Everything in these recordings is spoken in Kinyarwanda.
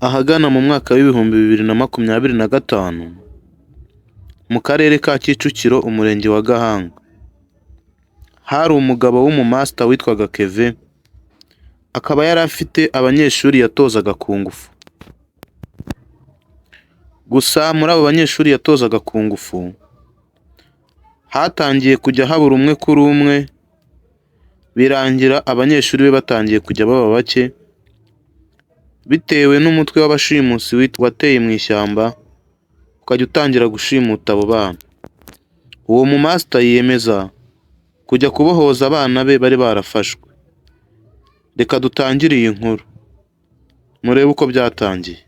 Ahagana mu mwaka w'ibihumbi 2025 mu karere ka Kicukiro umurenge wa Gahanga hari umugabo w'umumaster witwaga Kevin, akaba yari afite abanyeshuri yatozaga ku ngufu. Gusa muri abo banyeshuri yatozaga ku ngufu hatangiye kujya habura umwe kuri umwe, birangira abanyeshuri be batangiye kujya baba bake bitewe n'umutwe w'abashimusi wateye mu ishyamba ukajya utangira gushimuta abo bana. Uwo mu master yiyemeza kujya kubohoza abana be bari barafashwe. Reka dutangire iyi nkuru murebe uko byatangiye.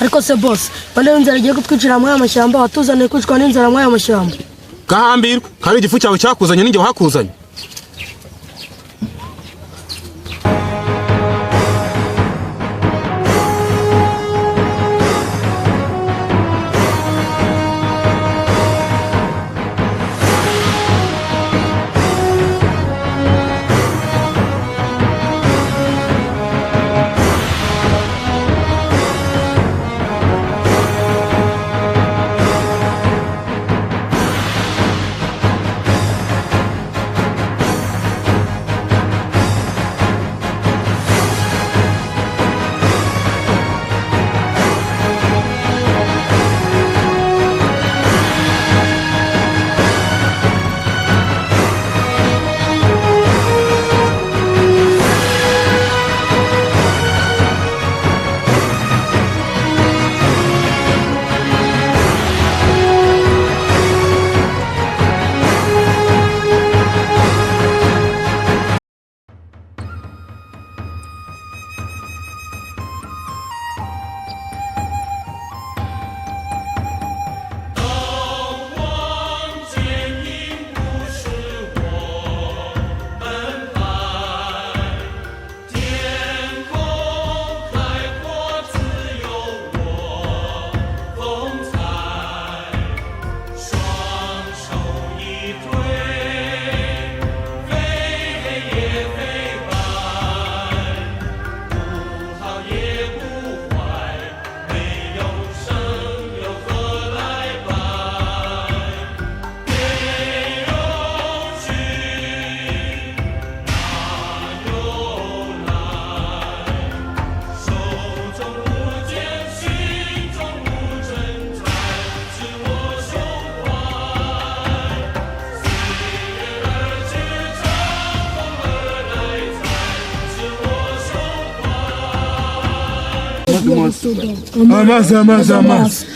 Ariko se boss, bale inzara igiye kutwicira mu y'amashyamba, watuzaniye kwicwa n'inzara mu y'amashyamba. Gahambirwa, kandi igifu cyawe cyakuzanye n'injye wahakuzanye.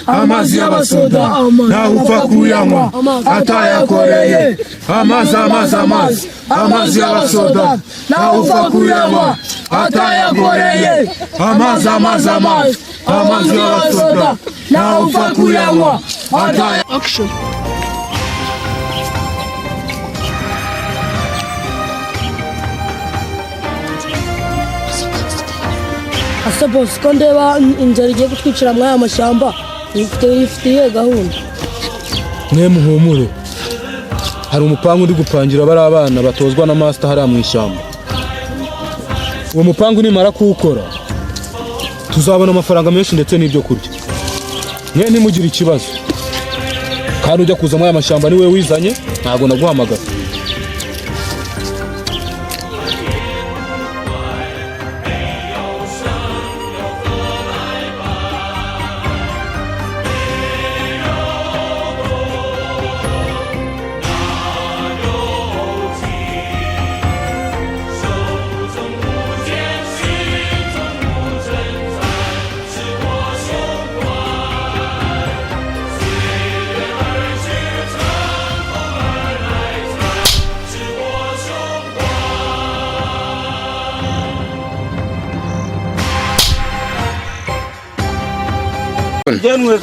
Amazi y'abasoda ntawe upfa kuyanywa atayakoreye. Amazi y'abasoda ntawe upfa kuyanywa atayakoreye. Amazi y'abasoda ntawe upfa kuyanywa atayakoreye. ase bose ko ndeba inzara igiye kutwicira muri aya mashyamba ifitiye gahunda. mwe muhumure, hari umupangu uri gupangira bari abana batozwa na master hariya mu ishyamba. Uwo mupangu nimara kuwukora tuzabona amafaranga menshi ndetse n'ibyo kurya. mwe ntimugire ikibazo, kandi ujya kuza muri aya mashyamba niwe wizanye, ntabwo naguhamagara.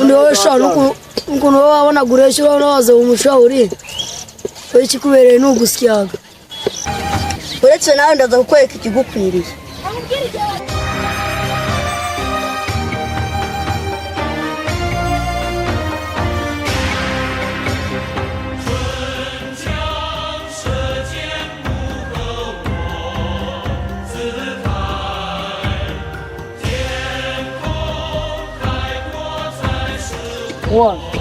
Ndio shano ukuntu wabona guresha urabona waza umushauri iki kubereye n'ugusyaga. Uretse nawe ndaza kukwereka ikigukwiriye. One.